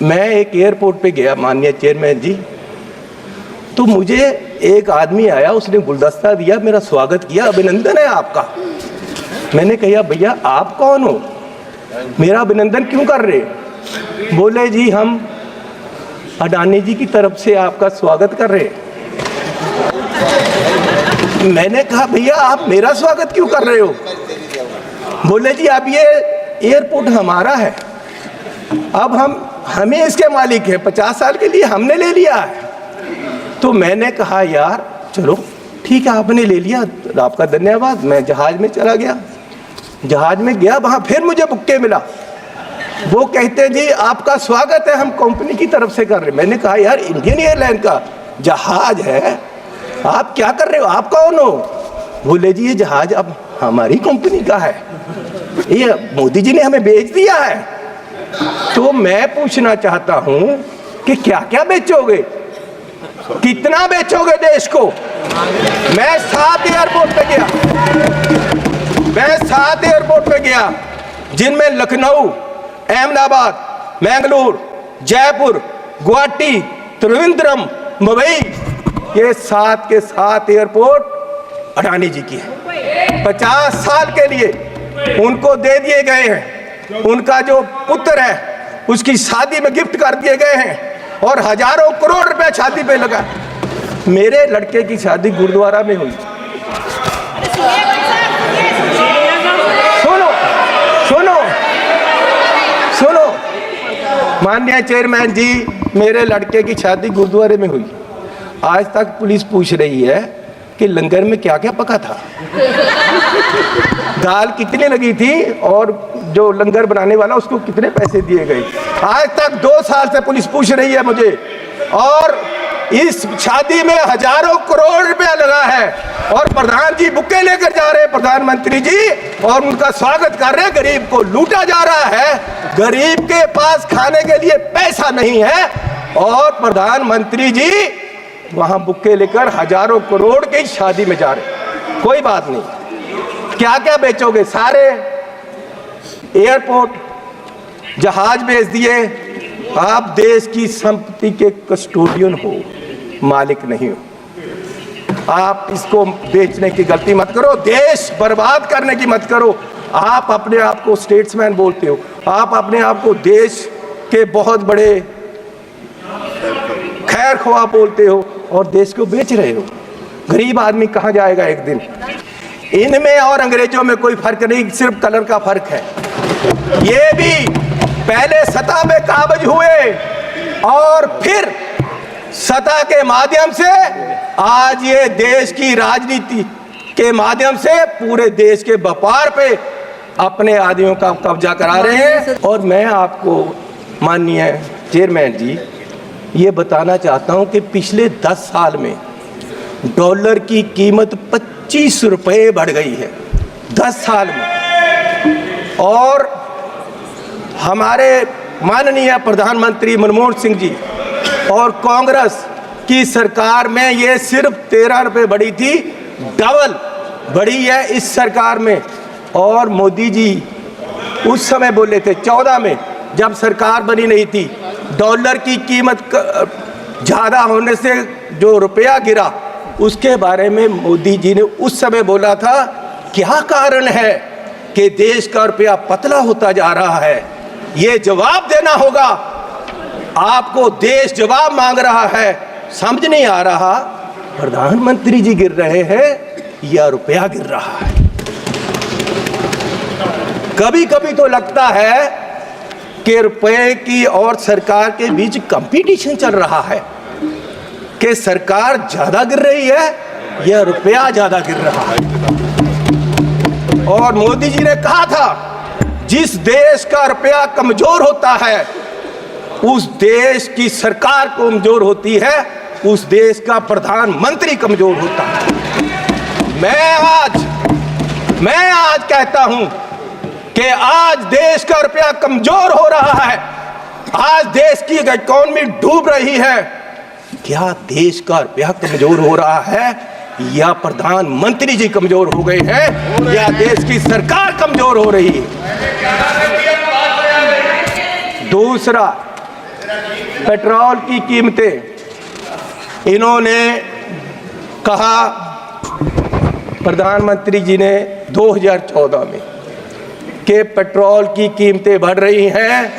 मैं एक एयरपोर्ट पे गया माननीय चेयरमैन जी, तो मुझे एक आदमी आया, उसने गुलदस्ता दिया, मेरा स्वागत किया, अभिनंदन है आपका। मैंने कहा भैया आप कौन हो, मेरा अभिनंदन क्यों कर रहे? बोले जी हम अडानी जी की तरफ से आपका स्वागत कर रहे हैं। मैंने कहा भैया आप मेरा स्वागत क्यों कर रहे हो? बोले जी अब ये एयरपोर्ट हमारा है, अब हमें इसके मालिक है, 50 साल के लिए हमने ले लिया है। तो मैंने कहा यार चलो ठीक है, आपने ले लिया, आपका धन्यवाद। मैं जहाज में चला गया, जहाज में गया, वहाँ फिर मुझे बुक्के मिला। वो कहते हैं जी आपका स्वागत है, हम कंपनी की तरफ से कर रहे हैं। मैंने कहा यार इंडियन एयरलाइन का जहाज है, आप क्या कर रहे हो, आप कौन हो? बोले जी ये जहाज अब हमारी कंपनी का है, ये मोदी जी ने हमें बेच दिया है। तो मैं पूछना चाहता हूं कि क्या क्या बेचोगे, कितना बेचोगे देश को? मैं 7 एयरपोर्ट पे गया, जिनमें लखनऊ, अहमदाबाद, मैंगलोर, जयपुर, गुवाहाटी, त्रिवेंद्रम, मुंबई, ये 7 के 7 एयरपोर्ट अडानी जी की है। 50 साल के लिए उनको दे दिए गए हैं, उनका जो पुत्र है उसकी शादी में गिफ्ट कर दिए गए हैं, और हजारों करोड़ रुपए शादी पे लगा। मेरे लड़के की शादी गुरुद्वारा में हुई। सुनो सुनो सुनो माननीय चेयरमैन जी, मेरे लड़के की शादी गुरुद्वारे में हुई। आज तक पुलिस पूछ रही है कि लंगर में क्या क्या पका था, दाल कितनी लगी थी, और जो लंगर बनाने वाला उसको कितने पैसे दिए गए। आज तक 2 साल से पुलिस पूछ रही है मुझे, और इस शादी में हजारों करोड़ रुपया लगा है, और प्रधान जी बुक्के लेकर जा रहे हैं, प्रधानमंत्री जी, और उनका स्वागत कर रहे हैं। गरीब को लूटा जा रहा है, गरीब के पास खाने के लिए पैसा नहीं है, और प्रधानमंत्री जी वहां बुक्के लेकर हजारों करोड़ की शादी में जा रहे। कोई बात नहीं, क्या क्या बेचोगे? सारे एयरपोर्ट, जहाज बेच दिए। आप देश की संपत्ति के कस्टोडियन हो, मालिक नहीं हो। आप इसको बेचने की गलती मत करो, देश बर्बाद करने की मत करो। आप अपने आप को स्टेट्समैन बोलते हो, आप अपने आप को देश के बहुत बड़े खैर ख्वाह बोलते हो, और देश को बेच रहे हो। गरीब आदमी कहाँ जाएगा एक दिन? इनमें और अंग्रेजों में कोई फर्क नहीं, सिर्फ कलर का फर्क है। ये भी पहले सतह में काबज हुए, और फिर सतह के माध्यम से आज ये देश की राजनीति के माध्यम से पूरे देश के व्यापार पे अपने आदमियों का कब्जा करा रहे हैं। और मैं आपको माननीय चेयरमैन जी ये बताना चाहता हूं कि पिछले 10 साल में डॉलर की कीमत 25 रुपये बढ़ गई है, 10 साल में। और हमारे माननीय प्रधानमंत्री मनमोहन सिंह जी और कांग्रेस की सरकार में ये सिर्फ 13 रुपये बढ़ी थी, डबल बढ़ी है इस सरकार में। और मोदी जी उस समय बोले थे 14 में, जब सरकार बनी नहीं थी, डॉलर की कीमत ज़्यादा होने से जो रुपया गिरा, उसके बारे में मोदी जी ने उस समय बोला था क्या कारण है कि देश का रुपया पतला होता जा रहा है, ये जवाब देना होगा आपको। देश जवाब मांग रहा है, समझ नहीं आ रहा प्रधानमंत्री जी गिर रहे हैं या रुपया गिर रहा है। कभी कभी तो लगता है कि रुपए की और सरकार के बीच कंपटीशन चल रहा है, कि सरकार ज्यादा गिर रही है या रुपया ज्यादा गिर रहा है। और मोदी जी ने कहा था जिस देश का रुपया कमजोर होता है उस देश की सरकार कमजोर होती है, उस देश का प्रधानमंत्री कमजोर होता है। मैं आज कहता हूं कि आज देश का रुपया कमजोर हो रहा है, आज देश की इकोनॉमी डूब रही है। क्या देश का रुपया कमजोर हो रहा है या प्रधानमंत्री जी कमजोर हो गए हैं या देश की सरकार कमजोर हो रही है? दूसरा, पेट्रोल की कीमतें इन्होंने कहा, प्रधानमंत्री जी ने 2014 में कि पेट्रोल की कीमतें बढ़ रही हैं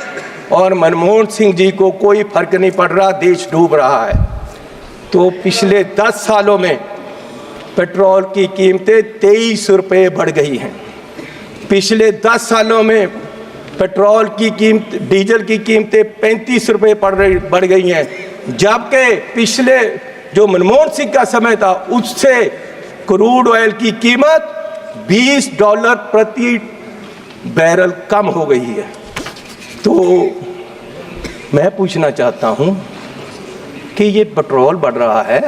और मनमोहन सिंह जी को कोई फर्क नहीं पड़ रहा, देश डूब रहा है। तो पिछले 10 सालों में पेट्रोल की कीमतें 23 रुपये बढ़ गई हैं। पिछले 10 सालों में पेट्रोल की कीमत, डीजल की कीमतें 35 रुपये बढ़ गई हैं, जबकि पिछले जो मनमोहन सिंह का समय था उससे क्रूड ऑयल की कीमत $20 प्रति बैरल कम हो गई है। तो मैं पूछना चाहता हूं कि ये पेट्रोल बढ़ रहा है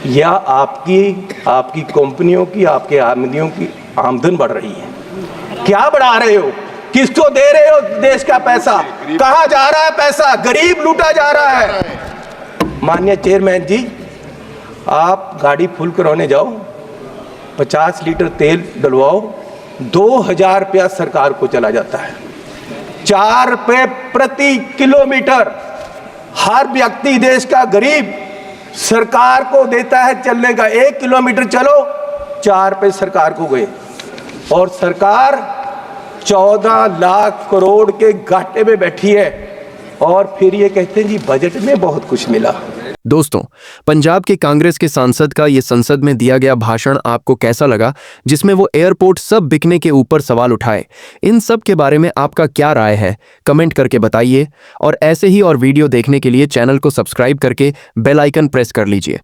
या आपकी कंपनियों की, आपके आमदनियों की आमदन बढ़ रही है? क्या बढ़ा रहे हो? किसको दे रहे हो देश का पैसा? कहां जा रहा है पैसा? गरीब लूटा जा रहा है। माननीय चेयरमैन जी, आप गाड़ी फुल करवाने जाओ, 50 लीटर तेल डलवाओ, 2000 रुपया सरकार को चला जाता है। 4 रुपये प्रति किलोमीटर हर व्यक्ति देश का गरीब सरकार को देता है चलने का। 1 किलोमीटर चलो 4 रुपये सरकार को गए, और सरकार 14 लाख करोड़ के घाटे में बैठी है, और फिर ये कहते हैं जी बजट में बहुत कुछ मिला। दोस्तों, पंजाब के कांग्रेस के सांसद का ये संसद में दिया गया भाषण आपको कैसा लगा, जिसमें वो एयरपोर्ट सब बिकने के ऊपर सवाल उठाए? इन सब के बारे में आपका क्या राय है, कमेंट करके बताइए। और ऐसे ही और वीडियो देखने के लिए चैनल को सब्सक्राइब करके बेल आइकन प्रेस कर लीजिए।